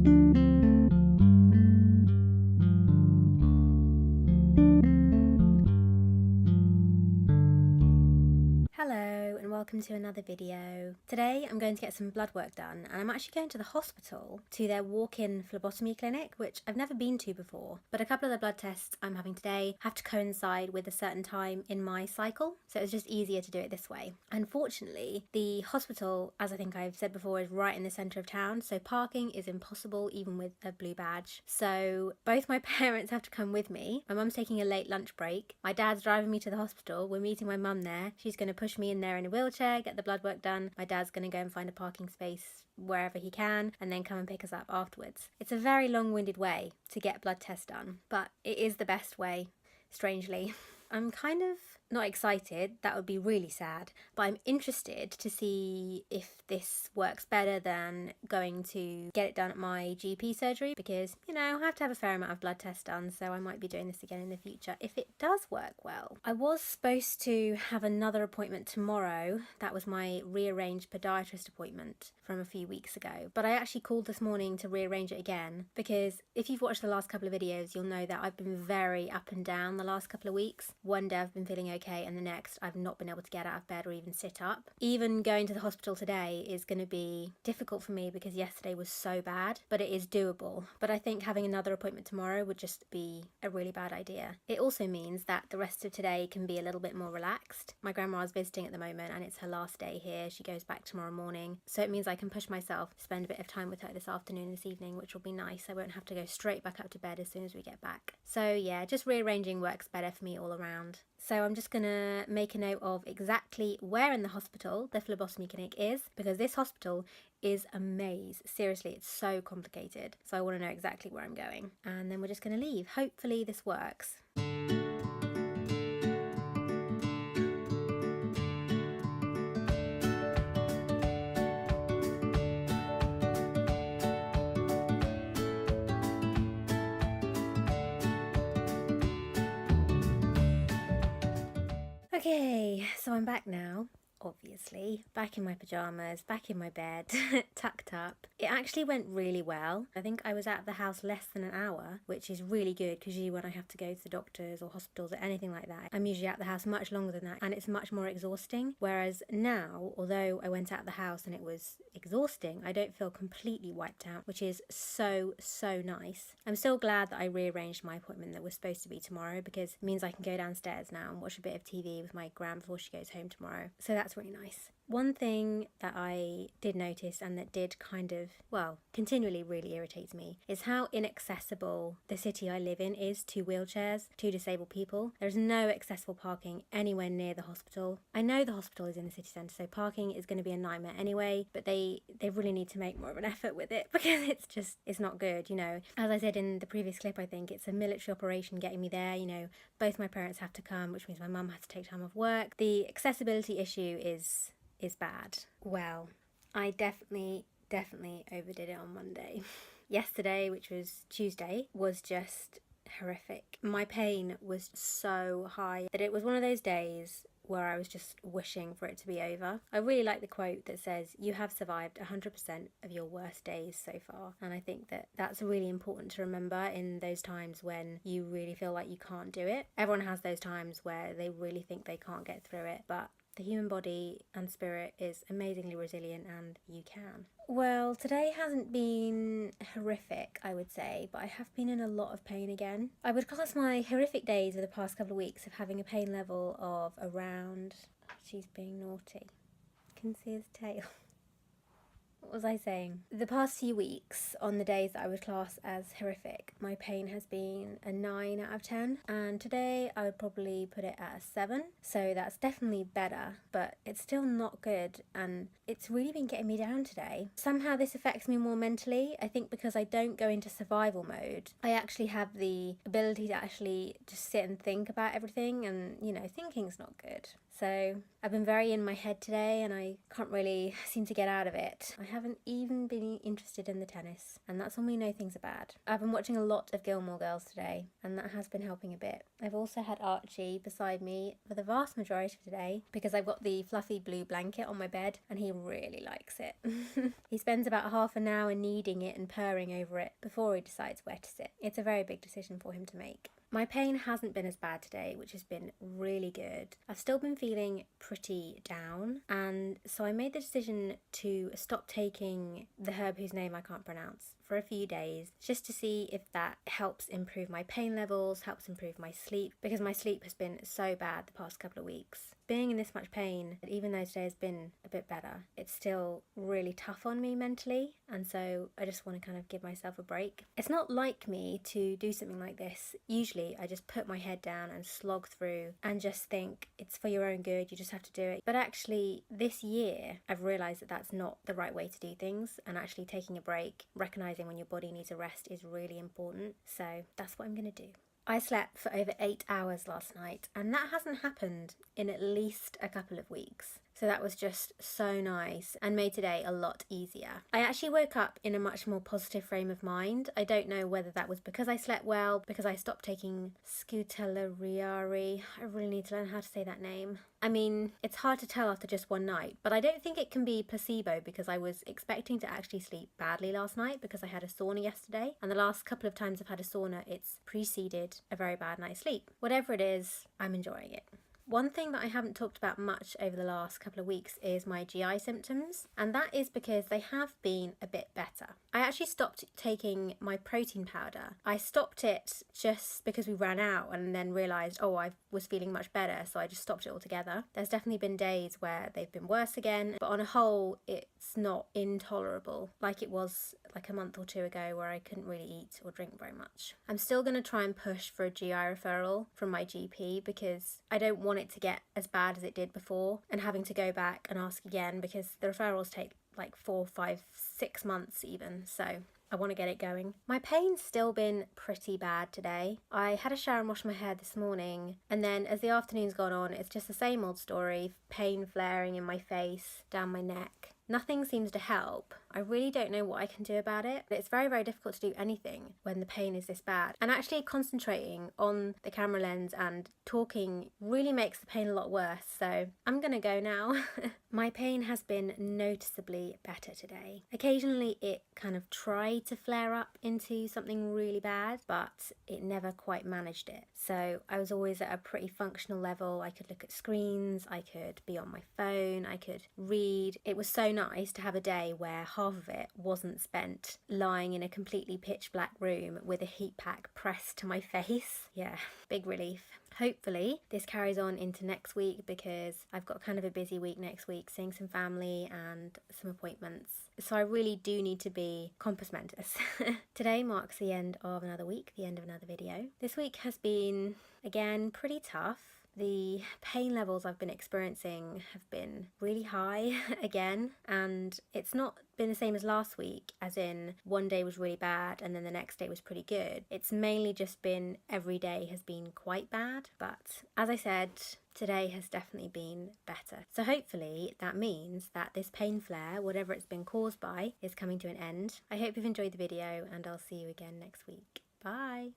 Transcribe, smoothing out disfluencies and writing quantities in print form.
Hello and welcome to another video. Today I'm going to get some blood work done, and I'm actually going to the hospital to their walk-in phlebotomy clinic, which I've never been to before, but a couple of the blood tests I'm having today have to coincide with a certain time in my cycle, so it's just easier to do it this way. Unfortunately, the hospital, as I think I've said before, is right in the centre of town, so parking is impossible even with a blue badge. So both my parents have to come with me. My mum's taking a late lunch break. My dad's driving me to the hospital. We're meeting my mum there. She's going to push me in there in a wheelchair, get the blood work done. My dad's going to go and find a parking space wherever he can and then come and pick us up afterwards. It's a very long-winded way to get blood tests done, but it is the best way, strangely. I'm kind of not excited, that would be really sad, but I'm interested to see if this works better than going to get it done at my GP surgery, because, you know, I have to have a fair amount of blood tests done, so I might be doing this again in the future if it does work well. I was supposed to have another appointment tomorrow. That was my rearranged podiatrist appointment from a few weeks ago, but I actually called this morning to rearrange it again, because if you've watched the last couple of videos, you'll know that I've been very up and down the last couple of weeks. One day I've been feeling okay, and the next I've not been able to get out of bed or even sit up. Even going to the hospital today is going to be difficult for me because yesterday was so bad, but it is doable. But I think having another appointment tomorrow would just be a really bad idea. It also means that the rest of today can be a little bit more relaxed. My grandma's visiting at the moment and it's her last day here. She goes back tomorrow morning, so it means I can push myself to spend a bit of time with her this afternoon, this evening, which will be nice. I won't have to go straight back up to bed as soon as we get back. So yeah, just rearranging works better for me all around. So I'm just gonna make a note of exactly where in the hospital the phlebotomy clinic is, because this hospital is a maze. Seriously, it's so complicated. So I want to know exactly where I'm going. And then we're just gonna leave. Hopefully this works. Okay, so I'm back now. Obviously, back in my pyjamas, back in my bed, tucked up. It actually went really well. I think I was out of the house less than an hour, which is really good, because usually when I have to go to the doctors or hospitals or anything like that, I'm usually out of the house much longer than that, and it's much more exhausting. Whereas now, although I went out of the house and it was exhausting, I don't feel completely wiped out, which is so nice. I'm so glad that I rearranged my appointment that was supposed to be tomorrow, because it means I can go downstairs now and watch a bit of TV with my gran before she goes home tomorrow. So that's really nice. One thing that I did notice, and that did kind of, well, continually really irritates me, is how inaccessible the city I live in is to wheelchairs, to disabled people. There's no accessible parking anywhere near the hospital. I know the hospital is in the city centre, so parking is going to be a nightmare anyway, but they really need to make more of an effort with it, because it's not good, you know. As I said in the previous clip, I think it's a military operation getting me there, you know. Both my parents have to come, which means my mum has to take time off work. The accessibility issue is bad. Well, I definitely overdid it on Monday. Yesterday, which was Tuesday, was just horrific. My pain was so high that it was one of those days where I was just wishing for it to be over. I really like the quote that says, "You have survived 100% of your worst days so far." And I think that that's really important to remember in those times when you really feel like you can't do it. Everyone has those times where they really think they can't get through it, but the human body and spirit is amazingly resilient, and you can. Well, today hasn't been horrific, I would say, but I have been in a lot of pain again. I would class my horrific days of the past couple of weeks of having a pain level of around... She's being naughty. You can see his tail. What was I saying? The past few weeks, on the days that I would class as horrific, my pain has been a 9 out of 10, and today I would probably put it at a 7, so that's definitely better, but it's still not good, and it's really been getting me down today. Somehow this affects me more mentally. I think because I don't go into survival mode, I actually have the ability to actually just sit and think about everything, and, you know, thinking's not good. So I've been very in my head today and I can't really seem to get out of it. I haven't even been interested in the tennis, and that's when we know things are bad. I've been watching a lot of Gilmore Girls today, and that has been helping a bit. I've also had Archie beside me for the vast majority of today because I've got the fluffy blue blanket on my bed and he really likes it. He spends about half an hour kneading it and purring over it before he decides where to sit. It's a very big decision for him to make. My pain hasn't been as bad today, which has been really good. I've still been feeling pretty down, and so I made the decision to stop taking the herb whose name I can't pronounce for a few days, just to see if that helps improve my pain levels, helps improve my sleep, because my sleep has been so bad the past couple of weeks. Being in this much pain, even though today has been a bit better, it's still really tough on me mentally, and so I just want to kind of give myself a break. It's not like me to do something like this. Usually I just put my head down and slog through and just think it's for your own good, you just have to do it. But actually this year I've realised that that's not the right way to do things, and actually taking a break, recognising when your body needs a rest is really important. So that's what I'm going to do. I slept for over 8 hours last night, and that hasn't happened in at least a couple of weeks. So that was just so nice and made today a lot easier. I actually woke up in a much more positive frame of mind. I don't know whether that was because I slept well, because I stopped taking rearrange. I really need to learn how to say that name. I mean, it's hard to tell after just one night, but I don't think it can be placebo because I was expecting to actually sleep badly last night because I had a sauna yesterday, and the last couple of times I've had a sauna, it's preceded a very bad night's sleep. Whatever it is, I'm enjoying it. One thing that I haven't talked about much over the last couple of weeks is my GI symptoms, and that is because they have been a bit better. I actually stopped taking my protein powder. I stopped it just because we ran out and then realised, oh, I was feeling much better, so I just stopped it altogether. There's definitely been days where they've been worse again, but on a whole, it's not intolerable like it was like a month or two ago where I couldn't really eat or drink very much. I'm still going to try and push for a GI referral from my GP because I don't want it to get as bad as it did before and having to go back and ask again, because the referrals take like 4, 5, 6 months even, so I want to get it going. My pain's still been pretty bad today. I had a shower and washed my hair this morning, and then as the afternoon's gone on, it's just the same old story, pain flaring in my face, down my neck. Nothing seems to help. I really don't know what I can do about it. It's very, very difficult to do anything when the pain is this bad. And actually concentrating on the camera lens and talking really makes the pain a lot worse. So I'm gonna go now. My pain has been noticeably better today. Occasionally it kind of tried to flare up into something really bad, but it never quite managed it. So I was always at a pretty functional level. I could look at screens, I could be on my phone, I could read. It was so nice to have a day where half of it wasn't spent lying in a completely pitch black room with a heat pack pressed to my face. Yeah, big relief. Hopefully this carries on into next week because I've got kind of a busy week next week, seeing some family and some appointments. So I really do need to be compos mentis. Today marks the end of another week, the end of another video. This week has been, again, pretty tough. The pain levels I've been experiencing have been really high again, and it's not been the same as last week, as in one day was really bad and then the next day was pretty good. It's mainly just been every day has been quite bad, but as I said, today has definitely been better. So hopefully that means that this pain flare, whatever it's been caused by, is coming to an end. I hope you've enjoyed the video, and I'll see you again next week. Bye!